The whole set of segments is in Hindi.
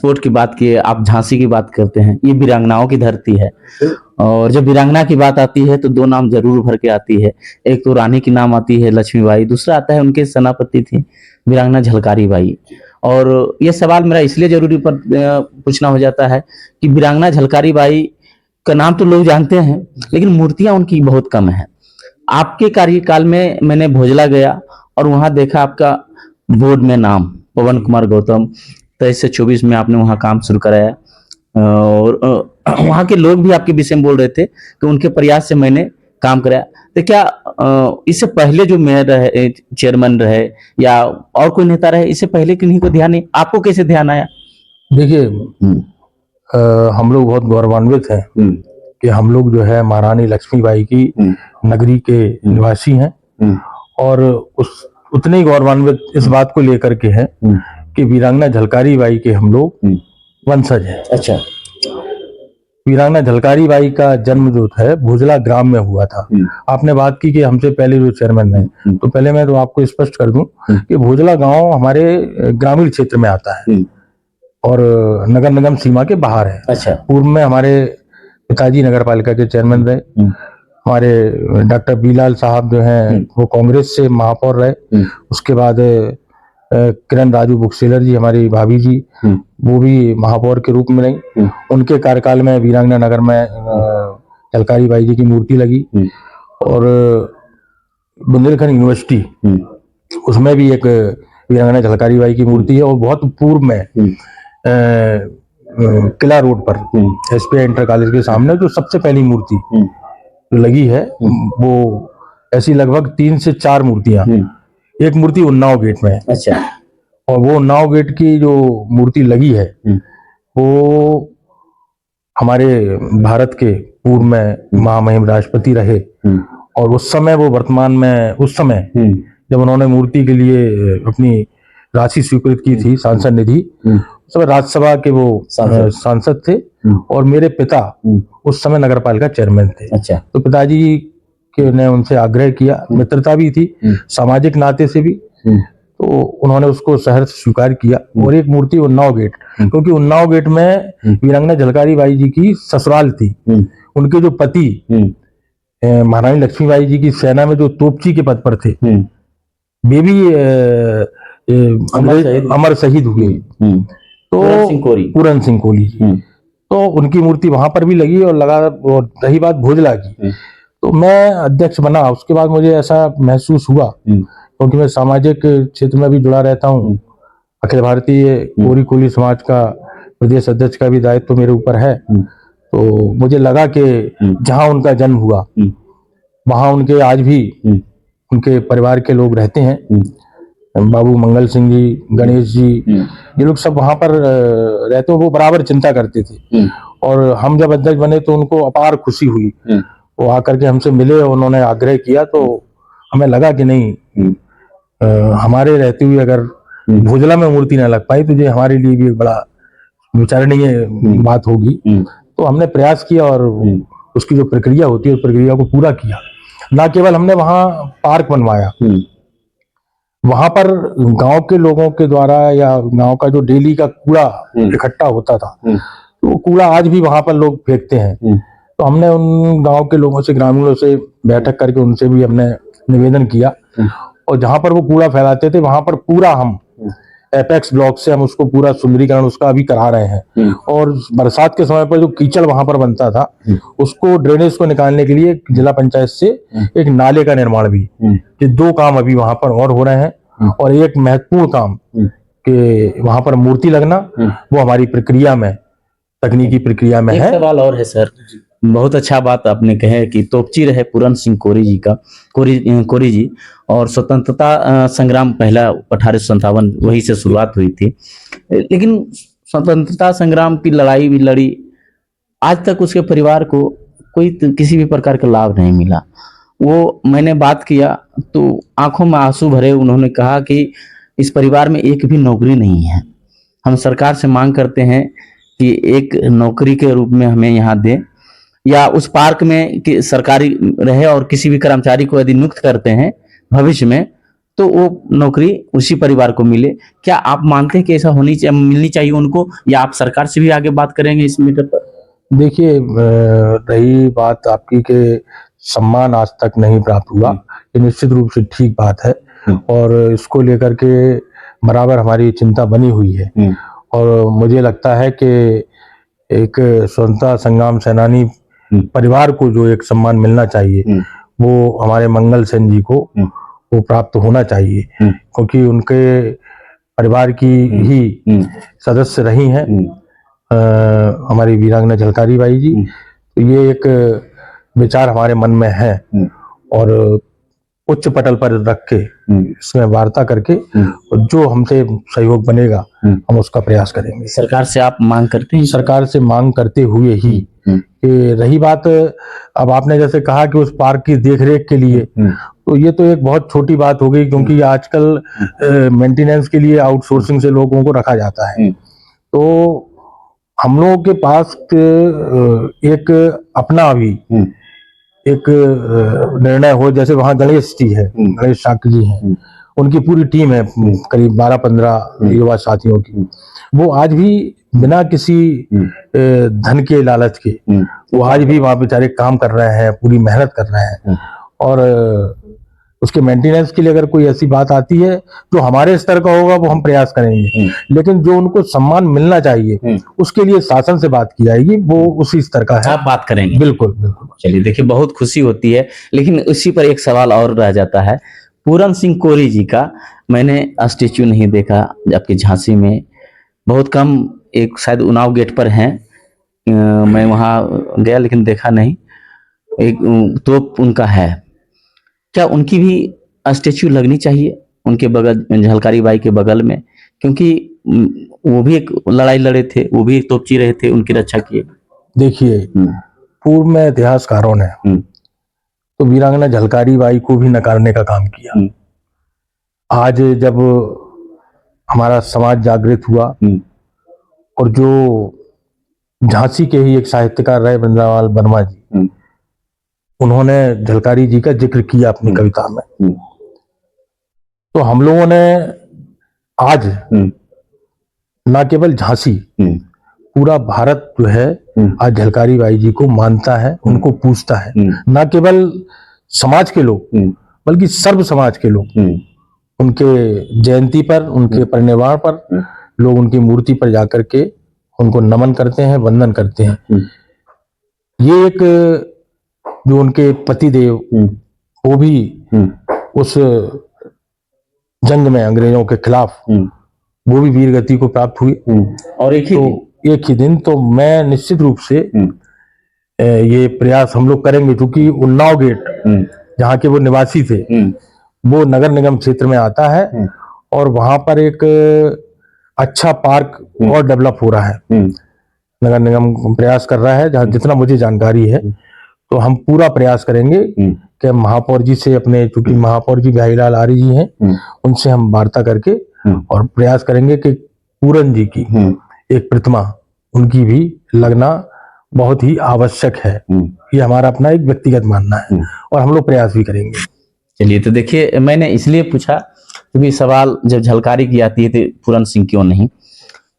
स्पोर्ट की बात की, आप झांसी की बात करते हैं, ये वीरांगनाओं की धरती है। और जब वीरांगना की बात आती है तो दो नाम जरूर उभर के आती है। एक तो रानी की नाम आती है लक्ष्मीबाई, दूसरा आता है उनके सेनापति थी वीरांगना झलकारी बाई। और ये सवाल मेरा इसलिए जरूरी पर पूछना हो जाता है कि वीरांगना झलकारी बाई का नाम तो लोग जानते हैं, लेकिन मूर्तियां उनकी बहुत कम है। आपके कार्यकाल में मैंने भोजला गया और वहां देखा आपका बोर्ड में नाम पवन कुमार गौतम, 23 से 24 में आपने वहां काम शुरू कराया। और वहां के लोग भी आपके विषय में बोल रहे थे कि उनके प्रयास से मैंने काम कराया। तो क्या इससे पहले जो मेयर रहे, चेयरमैन रहे या और कोई नेता रहे, इससे पहले किन्हीं को ध्यान नहीं, आपको कैसे ध्यान आया? देखिए, हम लोग बहुत गौरवान्वित हैं कि हम लोग जो है महारानी लक्ष्मीबाई की नगरी के निवासी हैं, और उतने ही गौरवान्वित इस बात को लेकर के हैं कि वीरांगना झलकारी बाई के हम लोग वंशज हैं। अच्छा। वीरांगना झलकारी बाई का जन्म जो है भोजला ग्राम में हुआ था। आपने बात की कि हमसे पहले जो चेयरमैन है, तो पहले मैं तो आपको स्पष्ट कर दूं कि भोजला गांव हमारे ग्रामीण क्षेत्र में आता है और नगर निगम सीमा के बाहर है। अच्छा। पूर्व में हमारे पिताजी नगर पालिका के चेयरमैन रहे, हमारे डॉक्टर बीलाल साहब जो हैं वो कांग्रेस से महापौर रहे। उसके बाद किरण राजू बुकसेलर जी, हमारी भाभी जी, वो भी महापौर के रूप में रही। उनके कार्यकाल में वीरांगना नगर में झलकारी बाई जी की मूर्ति लगी। और बुंदेलखंड यूनिवर्सिटी, उसमें भी एक वीरांगना झलकारी बाई की मूर्ति है। और बहुत पूर्व में किला रोड पर SPI इंटर कॉलेज के सामने जो सबसे पहली मूर्ति लगी है, वो ऐसी लगभग 3 से 4 मूर्तियां, एक मूर्ति उन्नाव गेट में है। अच्छा। और वो उन्नाव गेट की जो मूर्ति लगी है वो हमारे भारत के पूर्व में महामहिम राष्ट्रपति रहे, और उस समय वो वर्तमान में, उस समय जब उन्होंने मूर्ति के लिए अपनी राशि स्वीकृत की थी, सांसद निधि, उस समय राज्यसभा के वो सांसद थे, और मेरे पिता उस समय नगर पालिका चेयरमैन थे। अच्छा। तो पिताजी के ने उनसे आग्रह किया, मित्रता भी थी सामाजिक नाते से भी, तो उन्होंने उसको सहर्ष स्वीकार किया। और एक मूर्ति उन्नाव गेट, क्योंकि उन्नाव गेट में वीरांगना झलकारी बाई जी की ससुराल थी। उनके जो पति महारानी लक्ष्मीबाई जी की सेना में जो तोपची के पद पर थे, वे भी अमर शहीद हुए। तो पूरन सिंह कोली जी, तो उनकी मूर्ति वहां पर भी लगी और लगा। और रही बात भोजला की, तो मैं अध्यक्ष बना, उसके बाद मुझे ऐसा महसूस हुआ, क्योंकि मैं सामाजिक क्षेत्र में भी जुड़ा रहता हूँ। अखिल भारतीय कोरी कोली समाज का प्रदेश अध्यक्ष का भी दायित्व मेरे ऊपर है। तो मुझे लगा कि जहाँ उनका जन्म हुआ वहाँ उनके आज भी उनके परिवार के लोग रहते हैं, बाबू मंगल सिंह जी, गणेश जी, ये लोग सब वहां पर रहते हैं। वो बराबर चिंता करते थे, और हम जब अध्यक्ष बने तो उनको अपार खुशी हुई। वो आकर के हमसे मिले, उन्होंने आग्रह किया, तो हमें लगा कि नहीं, हमारे रहते हुए अगर भोजला में मूर्ति ना लग पाई तो ये हमारे लिए भी एक बड़ा विचारणीय बात होगी। तो हमने प्रयास किया और उसकी जो प्रक्रिया होती है उस प्रक्रिया को पूरा किया। ना केवल हमने वहां पार्क बनवाया, वहां पर गांव के लोगों के द्वारा या गांव का जो डेली का कूड़ा इकट्ठा होता था, तो वो कूड़ा आज भी वहां पर लोग फेंकते हैं। तो हमने उन गांव के लोगों से, ग्रामीणों से बैठक करके उनसे भी हमने निवेदन किया, और जहां पर वो कूड़ा फैलाते थे वहां पर पूरा हम एपेक्स ब्लॉक से हम उसको पूरा सुंदरीकरण उसका अभी करा रहे हैं। और बरसात के समय पर जो कीचड़ वहां पर बनता था, उसको ड्रेनेज को निकालने के लिए जिला पंचायत से एक नाले का निर्माण भी, ये 2 काम अभी वहां पर और हो रहे हैं। और एक महत्वपूर्ण काम कि वहां पर मूर्ति लगना, वो हमारी प्रक्रिया में, तकनीकी प्रक्रिया में है। एक सवाल और है सर, बहुत अच्छा बात आपने कहे कि तोपची रहे पूरन सिंह कोरी जी का, कोरी जी, और स्वतंत्रता संग्राम पहला 1857 वही से शुरुआत हुई थी। लेकिन स्वतंत्रता संग्राम की लड़ाई भी लड़ी, आज तक उसके परिवार को कोई किसी भी प्रकार का लाभ नहीं मिला। वो मैंने बात किया तो आंखों में आंसू भरे उन्होंने कहा कि इस परिवार में एक भी नौकरी नहीं है, हम सरकार से मांग करते हैं कि एक नौकरी के रूप में हमें यहाँ दें, या उस पार्क में कि सरकारी रहे, और किसी भी कर्मचारी को यदि नियुक्त करते हैं भविष्य में तो वो नौकरी उसी परिवार को मिले। क्या आप मानते हैं कि ऐसा मिलनी चाहिए उनको, या आप सरकार से भी आगे बात करेंगे इस मैटर पर? देखिए, रही बात आपकी के सम्मान आज तक नहीं प्राप्त हुआ, ये निश्चित रूप से ठीक बात है और इसको लेकर के बराबर हमारी चिंता बनी हुई है। और मुझे लगता है कि एक स्वतंत्रता संग्राम सेनानी परिवार को जो एक सम्मान मिलना चाहिए वो हमारे मंगल सेन जी को वो प्राप्त होना चाहिए, क्योंकि उनके परिवार की ही सदस्य रही हैं हमारी वीरांगना झलकारी बाई जी। तो ये एक विचार हमारे मन में है और उच्च पटल पर रख के इसमें वार्ता करके जो हमसे सहयोग बनेगा हम उसका प्रयास करेंगे। सरकार से आप मांग करते हैं? सरकार से मांग करते हुए ही कि रही बात, अब आपने जैसे कहा कि उस पार्क की देखरेख के लिए, तो ये तो एक बहुत छोटी बात हो गई, क्योंकि आजकल मेंटेनेंस के लिए आउटसोर्सिंग से लोगों को रखा जाता है। तो हम लोगों के पास एक अपना भी एक निर्णय हो, जैसे वहां गणेश जी है, गणेश शाक्य जी हैं, उनकी पूरी टीम है करीब 12-15 युवा साथियों की, वो आज भी बिना किसी धन के लालच के वो आज भी वहां बेचारे काम कर रहे हैं, पूरी मेहनत कर रहे हैं। और उसके मेंटेनेंस के लिए अगर कोई ऐसी बात आती है जो हमारे स्तर का होगा वो हम प्रयास करेंगे, लेकिन जो उनको सम्मान मिलना चाहिए उसके लिए शासन से बात की जाएगी, वो उसी स्तर का है। आप बात करेंगे? बिल्कुल बिल्कुल। चलिए, देखिए बहुत खुशी होती है, लेकिन उसी पर एक सवाल और रह जाता है। पूरन सिंह कोरी जी का मैंने स्टेच्यू नहीं देखा आपके झांसी में, बहुत कम, एक शायद उन्नाव गेट पर हैं, मैं वहां गया लेकिन देखा नहीं। एक तोप उनका है, क्या उनकी भी स्टेच्यू लगनी चाहिए उनके बगल, झलकारी बाई के बगल में? क्योंकि वो भी एक लड़ाई लड़े थे, वो भी एक तोपची रहे थे, उनकी रक्षा किए। देखिए, पूर्व में इतिहासकारों ने तो वीरांगना झलकारी बाई को भी नकारने का काम किया। आज जब हमारा समाज जागृत हुआ और जो झांसी के ही एक साहित्यकार रहे वृंदावन वर्मा जी, उन्होंने झलकारी जी का जिक्र किया अपनी कविता में, तो हम लोगों ने आज न केवल झांसी, पूरा भारत जो है आज झलकारी बाई जी को मानता है, उनको पूजता है। न केवल समाज के लोग बल्कि सर्व समाज के लोग उनके जयंती पर, उनके परिनिर्वाण पर लोग उनकी मूर्ति पर जाकर के उनको नमन करते हैं, वंदन करते हैं। ये एक जो उनके पतिदेव वो भी उस जंग में अंग्रेजों के खिलाफ वो भी वीर गति को प्राप्त हुई और एक ही दिन। तो मैं निश्चित रूप से ये प्रयास हम लोग करेंगे, क्योंकि उन्नाव गेट जहाँ के वो निवासी थे वो नगर निगम क्षेत्र में आता है और वहां पर एक अच्छा पार्क और डेवलप हो रहा है। नगर निगम प्रयास कर रहा है, जहाँ जितना मुझे जानकारी है, तो हम पूरा प्रयास करेंगे कि महापौर जी से अपने, चूंकि महापौर जी बिहारी लाल आर्य जी हैं, उनसे हम वार्ता करके और प्रयास करेंगे कि पूरन जी की एक प्रतिमा उनकी भी लगना बहुत ही आवश्यक है। ये हमारा अपना एक व्यक्तिगत मानना है और हम लोग प्रयास भी करेंगे। चलिए, तो देखिए, मैंने इसलिए पूछा क्योंकि सवाल जब झलकारी की आती है तो पूरन सिंह क्यों नहीं,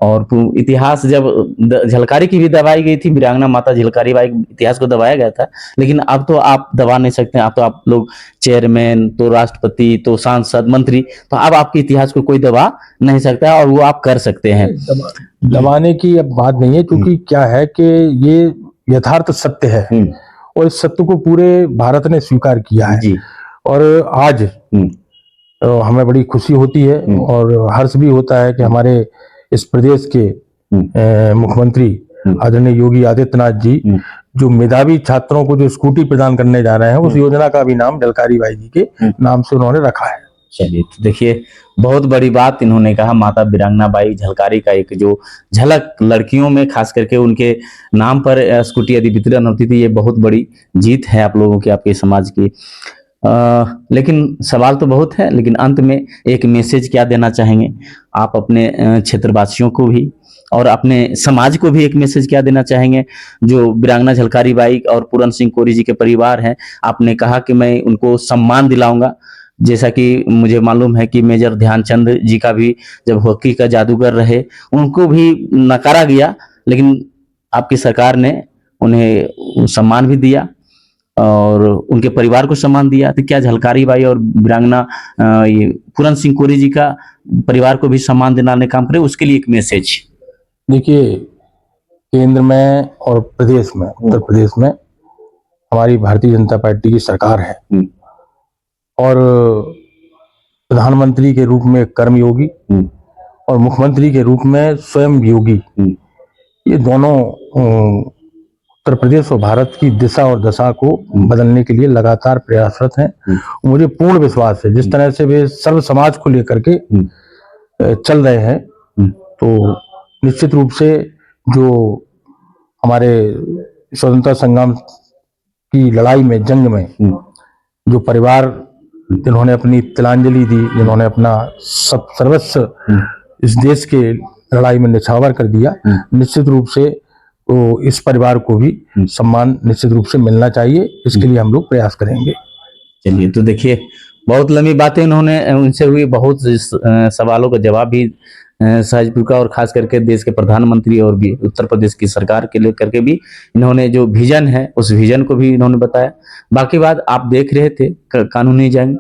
और इतिहास जब झलकारी की भी दबाई गई थी, वीरांगना माता झलकारी बाई इतिहास को दबाया गया था, लेकिन अब तो आप दबा नहीं सकते। अब तो आप लोग चेयरमैन, तो राष्ट्रपति, तो सांसद, मंत्री, तो अब आपके इतिहास को कोई दबा नहीं सकता और वो आप कर सकते हैं। दबाने की अब बात नहीं है, क्योंकि क्या है कि ये यथार्थ सत्य है और इस सत्य को पूरे भारत ने स्वीकार किया है जी। और आज हमें बड़ी खुशी होती है और हर्ष भी होता है कि हमारे इस प्रदेश के मुख्यमंत्री आदरणीय योगी आदित्यनाथ जी जो मेधावी छात्रों को जो स्कूटी प्रदान करने जा रहे हैं, उस योजना का भी नाम झलकारी बाई जी के नाम से उन्होंने रखा है। चलिए, तो देखिए, बहुत बड़ी बात इन्होंने कहा, माता वीरांगना बाई झलकारी का एक जो झलक लड़कियों में खास करके उनके नाम पर स्कूटी यदि वितरण होती थी, ये बहुत बड़ी जीत है आप लोगों की, आपके समाज की। लेकिन सवाल तो बहुत है, लेकिन अंत में एक मैसेज क्या देना चाहेंगे आप अपने क्षेत्रवासियों को भी और अपने समाज को भी? एक मैसेज क्या देना चाहेंगे जो वीरांगना झलकारी बाई और पूरन सिंह कोरी जी के परिवार हैं? आपने कहा कि मैं उनको सम्मान दिलाऊंगा, जैसा कि मुझे मालूम है कि मेजर ध्यानचंद जी का भी जब हॉकी का जादूगर रहे उनको भी नकारा गया, लेकिन आपकी सरकार ने उन्हें सम्मान भी दिया और उनके परिवार को सम्मान दिया। तो क्या झलकारी बाई और वीरांगना ये पूरन सिंह कोरी जी का परिवार को भी सम्मान दिलाने का काम करे, उसके लिए एक मैसेज। देखिए, केंद्र में और प्रदेश में, उत्तर प्रदेश में हमारी भारतीय जनता पार्टी की सरकार है और प्रधानमंत्री के रूप में कर्मयोगी और मुख्यमंत्री के रूप में स्वयं योगी, ये दोनों उत्तर प्रदेश और भारत की दिशा और दशा को बदलने के लिए लगातार प्रयासरत हैं। मुझे पूर्ण विश्वास है जिस तरह से वे सर्व समाज को लेकर के चल रहे हैं, तो निश्चित रूप से जो हमारे स्वतंत्रता संग्राम की लड़ाई में, जंग में जो परिवार जिन्होंने अपनी तिलांजलि दी, जिन्होंने अपना सब सर्वस्व इस देश के लड़ाई में निछावर कर दिया, निश्चित रूप से तो इस परिवार को भी सम्मान निश्चित रूप से मिलना चाहिए। इसके लिए हम लोग प्रयास करेंगे। चलिए, तो देखिए बहुत लंबी बातें उन्होंने उनसे हुई, बहुत सवालों का जवाब भी सहजपुर का और खास करके देश के प्रधानमंत्री और भी उत्तर प्रदेश की सरकार के लेकर के भी इन्होंने जो विजन है उस विजन को भी इन्होंने बताया। बाकी बात आप देख रहे थे कानूनी जंग।